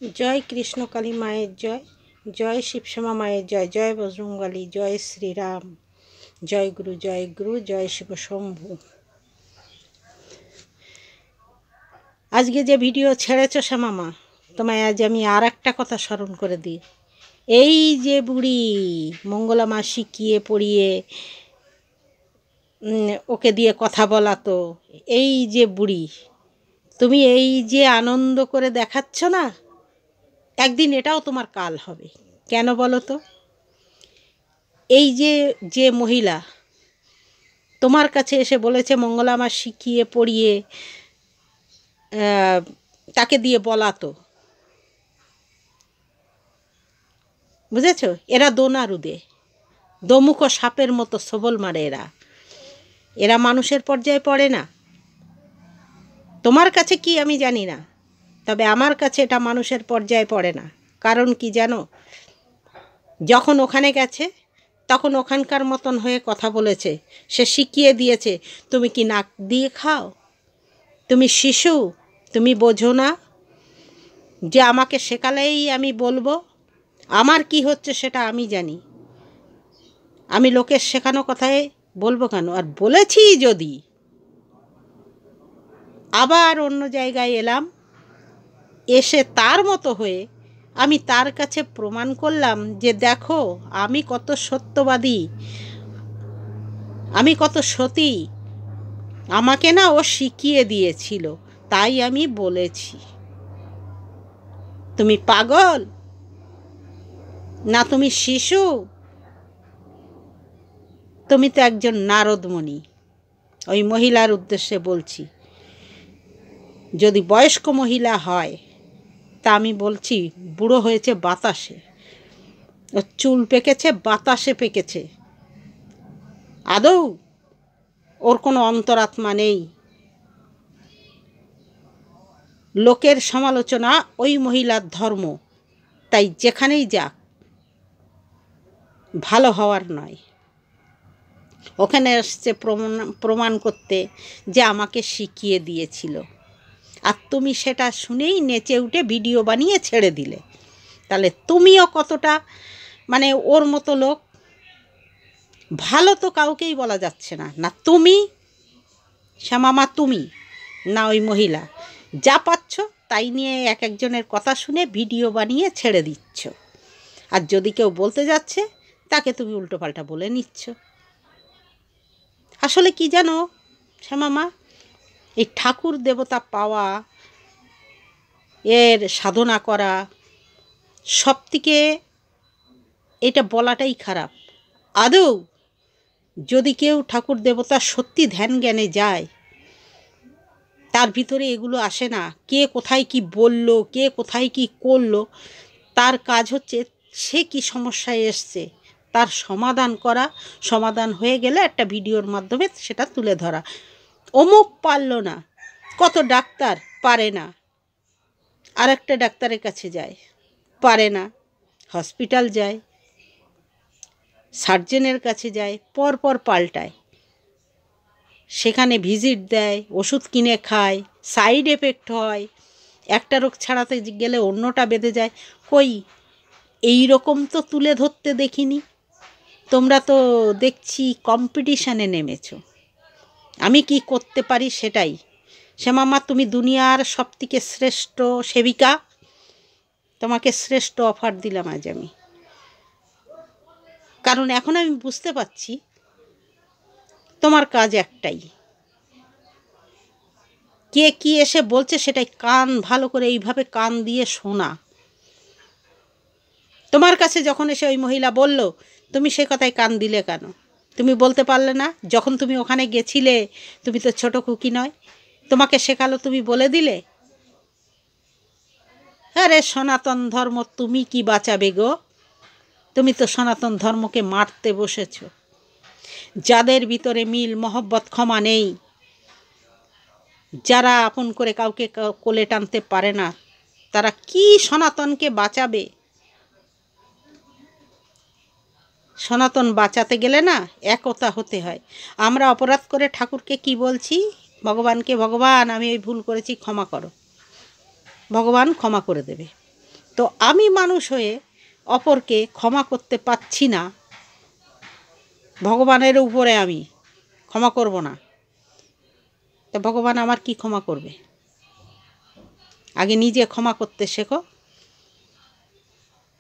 जय कृष्ण काली मायर जय जय शिवश्यामा मायर जय जय बजरंगबली जय श्री राम जय गुरु जय शिव शंभु। आज के जे भिडियो छेड़ेছো श्यामा তোমায় आज আমি আর একটা কথা স্মরণ করে দিই। এই যে বুড়ি মঙ্গলা মা শিখিয়ে পড়িয়ে ওকে দিয়ে কথা বলাতো, এই যে বুড়ি তুমি এই যে আনন্দ করে দেখাচ্ছ না, একদিন এটাও তোমার কাল হবে। কেন বলো তো? এই যে যে মহিলা তোমার কাছে এসে বলেছে মঙ্গলা মা শিখিয়ে পড়িয়ে তাকে দিয়ে বলাতো, বুঝেছো? এরা দোনারুদে, দোমুখ সাপের মতো সবল মারে। এরা মানুষের পর্যায়ে পড়ে না। তোমার কাছে কি আমি জানি না, তবে আমার কাছে এটা মানুষের পর্যায়ে পড়ে না। কারণ কি জানো? যখন ওখানে গেছে তখন ওখানকার মতন হয়ে কথা বলেছে, সে শিখিয়ে দিয়েছে। তুমি কি নাক দিয়ে খাও? তুমি শিশু, তুমি বোঝো না যে আমাকে শেখালেই আমি বলবো? আমার কি হচ্ছে সেটা আমি জানি। আমি লোকের শেখানো কথায় বলবো কেন? আর বলেছি যদি, আবার অন্য জায়গায় এলাম, এসে তার মতো হয়ে আমি তার কাছে প্রমাণ করলাম যে দেখো আমি কত সত্যবাদী, আমি কত সতী। আমাকে না ও শিখিয়ে দিয়েছিল, তাই আমি বলেছি। তুমি পাগল না তুমি শিশু? তুমি তো একজন নারদমণি। ওই মহিলার উদ্দেশ্যে বলছি, যদি বয়স্ক মহিলা হয় তা আমি বলছি বুড়ো হয়েছে বাতাসে, ওর চুল পেকেছে বাতাসে পেকেছে। আদৌ ওর কোনো অন্তরাত্মা নেই। লোকের সমালোচনা ওই মহিলার ধর্ম, তাই যেখানেই যাক ভালো হওয়ার নয়। ওখানে এসছে প্রমাণ করতে যে আমাকে শিখিয়ে দিয়েছিল, আর তুমি সেটা শুনেই নেচে উঠে ভিডিও বানিয়ে ছেড়ে দিলে। তাহলে তুমিও কতটা মানে ওর মতো লোক। ভালো তো কাউকেই বলা যাচ্ছে না, না তুমি শ্যামা তুমি না ওই মহিলা। যা পাচ্ছ তাই নিয়ে এক একজনের কথা শুনে ভিডিও বানিয়ে ছেড়ে দিচ্ছ। আর যদি কেউ বলতে যাচ্ছে তাকে তুমি উল্টোপাল্টা বলে নিচ্ছ। আসলে কি জানো শ্যামা, এই ঠাকুর দেবতা পাওয়া, এর সাধনা করা, সব থেকে এটা বলাটাই খারাপ। আদৌ যদি কেউ ঠাকুর দেবতা সত্যি ধ্যান জ্ঞানে যায়, তার ভিতরে এগুলো আসে না। কে কোথায় কি বলল, কে কোথায় কি করলো, তার কাজ হচ্ছে সে কি সমস্যায় এসছে তার সমাধান করা। সমাধান হয়ে গেলে একটা ভিডিওর মাধ্যমে সেটা তুলে ধরা। অমুক পারল না, কত ডাক্তার পারে না, আর একটা ডাক্তারের কাছে যায়, পারে না, হসপিটাল যায়, সার্জেনের কাছে যায়, পরপর পাল্টায়, সেখানে ভিজিট দেয়, ওষুধ কিনে খায়, সাইড এফেক্ট হয়, একটা রোগ ছাড়াতে গেলে অন্যটা বেঁধে যায়। কই এই রকম তো তুলে ধরতে দেখিনি। তোমরা তো দেখছি কম্পিটিশানে নেমেছো, আমি কি করতে পারি সেটাই। শ্যামা তুমি দুনিয়ার সবথেকে শ্রেষ্ঠ সেবিকা, তোমাকে শ্রেষ্ঠ অফার দিলাম আজ আমি। কারণ এখন আমি বুঝতে পারছি তোমার কাজ একটাই, কে কি এসে বলছে সেটাই কান ভালো করে এইভাবে কান দিয়ে শোনা। তোমার কাছে যখন এসে ওই মহিলা বলল, তুমি সে কথায় কান দিলে কেন? তুমি বলতে পারলে না? যখন তুমি ওখানে গেছিলে, তুমি তো ছোট খুকি নয়, তোমাকে শেখালো, তুমি বলে দিলে। আরে সনাতন ধর্ম তুমি কি বাঁচাবে গো? তুমি তো সনাতন ধর্মকে মারতে বসেছ। যাদের ভিতরে মিল মহব্বত ক্ষমা নেই, যারা আপন করে কাউকে কোলে টানতে পারে না, তারা কি সনাতনকে বাঁচাবে? সনাতন বাঁচাতে গেলে না একতা হতে হয়। আমরা অপরাধ করে ঠাকুরকে কি বলছি? ভগবানকে, ভগবান আমি এই ভুল করেছি ক্ষমা করো। ভগবান ক্ষমা করে দেবে। তো আমি মানুষ হয়ে অপরকে ক্ষমা করতে পারছি না, ভগবানের উপরে আমি ক্ষমা করব না, তো ভগবান আমার কি ক্ষমা করবে? আগে নিজে ক্ষমা করতে শেখো,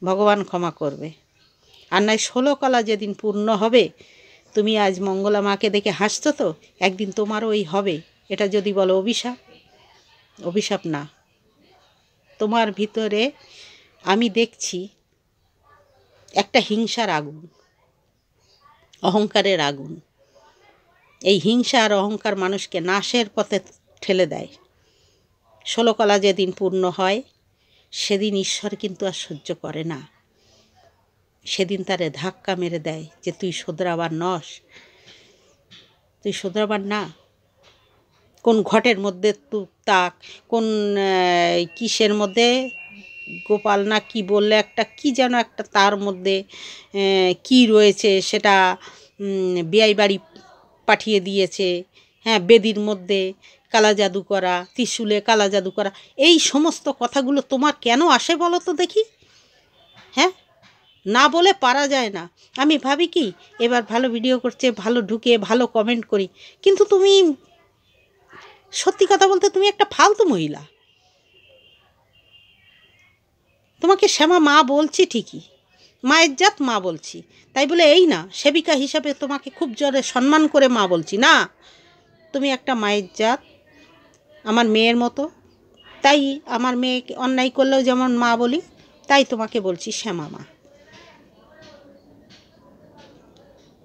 ভগবান ক্ষমা করবে। আর নয় 16 কলা যেদিন পূর্ণ হবে, তুমি আজ মঙ্গলা মাকে দেখে হাসছো, তো একদিন তোমারও ওই হবে। এটা যদি বলো অভিশাপ, অভিশাপ না। তোমার ভিতরে আমি দেখছি একটা হিংসার আগুন, অহংকারের আগুন। এই হিংসা আর অহংকার মানুষকে নাশের পথে ঠেলে দেয়। 16 কলা যেদিন পূর্ণ হয়, সেদিন ঈশ্বর কিন্তু আর সহ্য করে না। সেদিন তারে ধাক্কা মেরে দেয় যে তুই শোধরাবার নস, তুই শোধরাবার না। কোন ঘটের মধ্যে তাক, কোন কিসের মধ্যে গোপাল না কি বললে একটা, কি যেন একটা তার মধ্যে কি রয়েছে সেটা বিয়াই বাড়ি পাঠিয়ে দিয়েছে। হ্যাঁ, বেদির মধ্যে কালা জাদু করা, ত্রিশূলে কালা জাদু করা, এই সমস্ত কথাগুলো তোমার কেন আসে বলো তো দেখি? হ্যাঁ, না বলে পারা যায় না। আমি ভাবি কি এবার ভালো ভিডিও করছে, ভালো ঢুকে ভালো কমেন্ট করি, কিন্তু তুমি সত্যি কথা বলতে তুমি একটা ফালতু মহিলা। তোমাকে শ্যামা মা বলছি ঠিকই, মায়ের জাত মা বলছি, তাই বলে এই না সেবিকা হিসাবে তোমাকে খুব জোরে সম্মান করে মা বলছি না। তুমি একটা মায়ের জাত, আমার মেয়ের মতো, তাই আমার মেয়েকে অন্যায় করলেও যেমন মা বলি, তাই তোমাকে বলছি শ্যামা মা।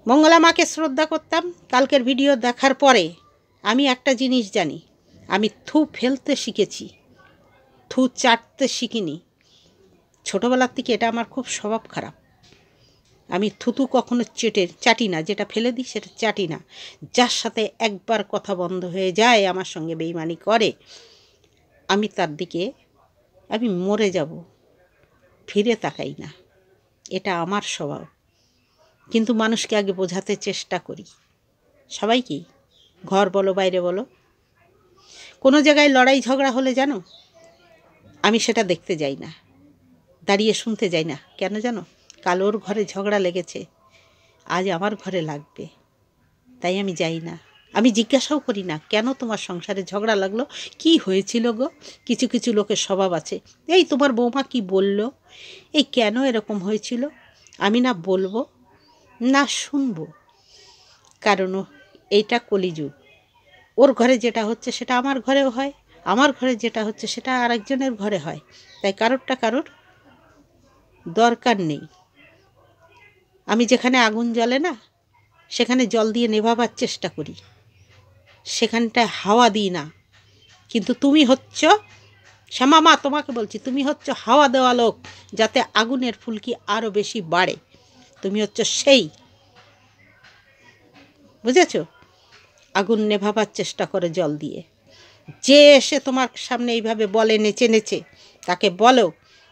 মঙ্গলা মাকে শ্রদ্ধা করতাম। কালকের ভিডিও দেখার পরে আমি একটা জিনিস জানি, আমি থু ফেলতে শিখেছি, থু চাটতে শিখিনি। ছোটোবেলার থেকে এটা আমার খুব স্বভাব খারাপ। আমি থুতু কখনো চাটি না, যেটা ফেলে দিই সেটা চাটি না। যার সাথে একবার কথা বন্ধ হয়ে যায়, আমার সঙ্গে বেইমানি করে, আমি তার দিকে আমি মরে যাব, ফিরে তাকাই না। এটা আমার স্বভাব। কিন্তু মানুষকে আগে বোঝাতে চেষ্টা করি, সবাইকেই, ঘর বলো বাইরে বলো। কোনো জায়গায় লড়াই ঝগড়া হলে জানো আমি সেটা দেখতে যাই না, দাঁড়িয়ে শুনতে যাই না। কেন জানো? কালোর ঘরে ঝগড়া লেগেছে, আজ আমার ঘরে লাগবে, তাই আমি যাই না। আমি জিজ্ঞাসাও করি না কেন তোমার সংসারে ঝগড়া লাগলো, কি হয়েছিল গো। কিছু কিছু লোকের স্বভাব আছে, এই তোমার বৌমা কি বলল, এই কেন এরকম হয়েছিল, আমি না বলবো না শুনবো। কারণ এইটা কলিযুগ। ওর ঘরে যেটা হচ্ছে সেটা আমার ঘরেও হয়, আমার ঘরে যেটা হচ্ছে সেটা আরেকজনের ঘরে হয়, তাই কারোরটা কারোর দরকার নেই। আমি যেখানে আগুন জ্বলে না সেখানে জল দিয়ে নেভাবার চেষ্টা করি, সেখানটায় হাওয়া দিই না। কিন্তু তুমি হচ্ছ শ্যামা মা, তোমাকে বলছি, তুমি হচ্ছ হাওয়া দেওয়া লোক, যাতে আগুনের ফুলকি আরও বেশি বাড়ে। তুমি হচ্ছ সেই, বুঝেছ? আগুন নেভাবার চেষ্টা করে জল দিয়ে। যে এসে তোমার সামনে এইভাবে বলে নেচে নেচে, তাকে বলো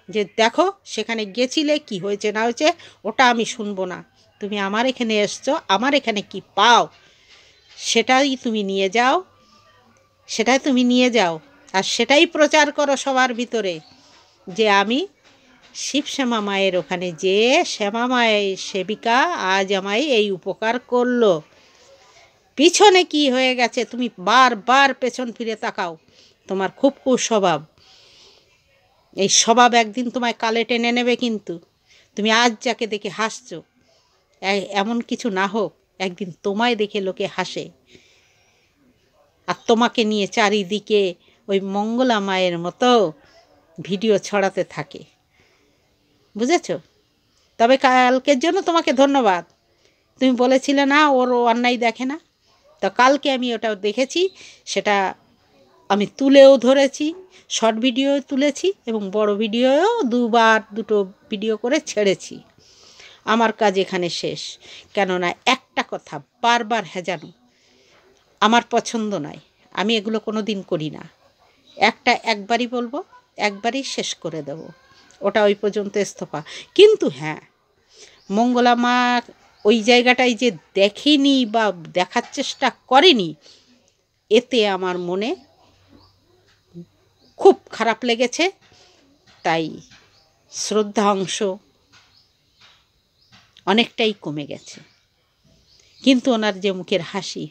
যে দেখো সেখানে গেছিলে, কি হয়েছে না হয়েছে ওটা আমি শুনবো না। তুমি আমার এখানে এসছো, আমার এখানে কি পাও সেটাই তুমি নিয়ে যাও, সেটাই তুমি নিয়ে যাও, আর সেটাই প্রচার করো সবার ভিতরে যে আমি শিব শ্যামা মায়ের ওখানে যে শ্যামা মায়ের সেবিকা আজ আমায় এই উপকার করলো। পিছনে কি হয়ে গেছে তুমি বারবার পেছন ফিরে তাকাও, তোমার খুব কুস্বভাব। এই স্বভাব একদিন তোমায় কালে টেনে নেবে। কিন্তু তুমি আজ যাকে দেখে হাসছো, এমন কিছু না হোক একদিন তোমায় দেখে লোকে হাসে, আর তোমাকে নিয়ে চারিদিকে ওই মঙ্গলা মায়ের মতো ভিডিও ছড়াতে থাকে, বুঝেছ? তবে কালকের জন্য তোমাকে ধন্যবাদ। তুমি বলেছিলে না ওর অন্যায় দেখে না, তো কালকে আমি ওটা দেখেছি, সেটা আমি তুলেও ধরেছি, শর্ট ভিডিও তুলেছি এবং বড় ভিডিওও দুটো ভিডিও করে ছেড়েছি। আমার কাজ এখানে শেষ। কেননা একটা কথা বারবার হেজানো আমার পছন্দ নয়, আমি এগুলো কোনো দিন করি না। একবারই বলবো, একবারই শেষ করে দেব, ওটা ওই পর্যন্ত স্তফা। কিন্তু হ্যাঁ, মঙ্গলা মা ওই জায়গাটায় যে দেখেনি বা দেখার চেষ্টা করেনি, এতে আমার মনে খুব খারাপ লেগেছে। তাই শ্রদ্ধা অংশ অনেকটাই কমে গেছে। কিন্তু ওনার যে মুখের হাসি,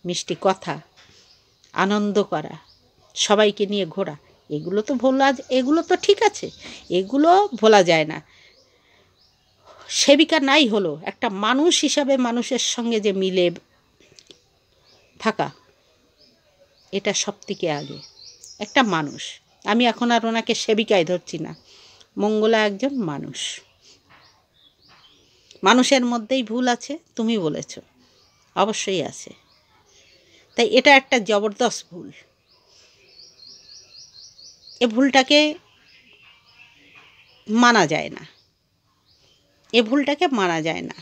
মিষ্টি কথা, আনন্দ করা, সবাইকে নিয়ে ঘোরা, এগুলো তো ঠিক আছে, এগুলো ভোলা যায় না। সেবিকা নাই হলো, একটা মানুষ হিসাবে মানুষের সঙ্গে যে মিলে থাকা, এটা সবথেকে আগে। একটা মানুষ, আমি এখন আর ওনাকে সেবিকায় ধরছি না, মঙ্গলা একজন মানুষ। মানুষের মধ্যেই ভুল আছে, তুমি বলেছ, অবশ্যই আছে। তাই এটা একটা জবরদস্ত ভুল। এ ভুলটাকে মানা যায় না, এ ভুলটাকে মানা যায় না।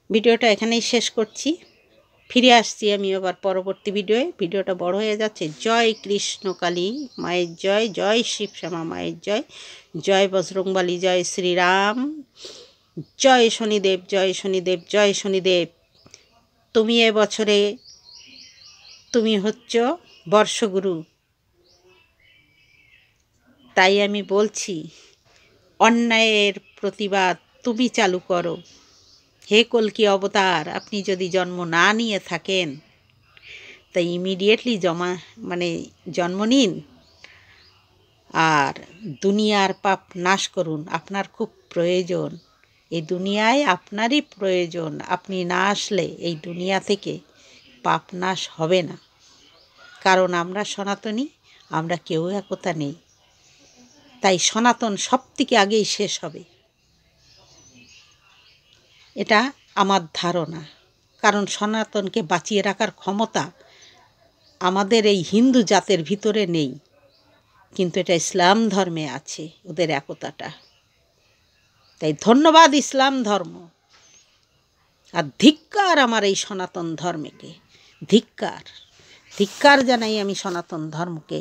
ভিডিওটা এখানেই শেষ করছি, ফিরে আসছি আমি আবার পরবর্তী ভিডিওটা বড় হয়ে যাচ্ছে। জয় কৃষ্ণকালী মায়ের জয়, জয় শিবশ্যামা মায়ের জয়, জয় বজরংবলী, জয় শ্রীরাম, জয় শনিদেব, জয় শনিদেব, জয় শনিদেব। তুমি এবছরে তুমি হচ্ছ বর্ষগুরু, তাই আমি বলছি অন্যায়ের প্রতিবাদ তুমি চালু করো। হে কল্কি অবতার, আপনি যদি জন্ম না নিয়ে থাকেন তাই ইমিডিয়েটলি জন্ম নিন আর দুনিয়ার পাপ নাশ করুন। আপনার খুব প্রয়োজন, এই দুনিয়ায় আপনারই প্রয়োজন। আপনি না আসলে এই দুনিয়া থেকে পাপ নাশ হবে না, কারণ আমরা সনাতনী, আমরা কেউ একতা নেই। তাই সনাতন সব থেকে আগেই শেষ হবে, এটা আমার ধারণা। কারণ সনাতনকে বাঁচিয়ে রাখার ক্ষমতা আমাদের এই হিন্দু জাতের ভিতরে নেই, কিন্তু এটা ইসলাম ধর্মে আছে, ওদের একতাটা। তাই ধন্যবাদ ইসলাম ধর্ম, আর ধিক্কার আমার এই সনাতন ধর্মকে, ধিক্কার ধিক্কার জানাই আমি সনাতন ধর্মকে,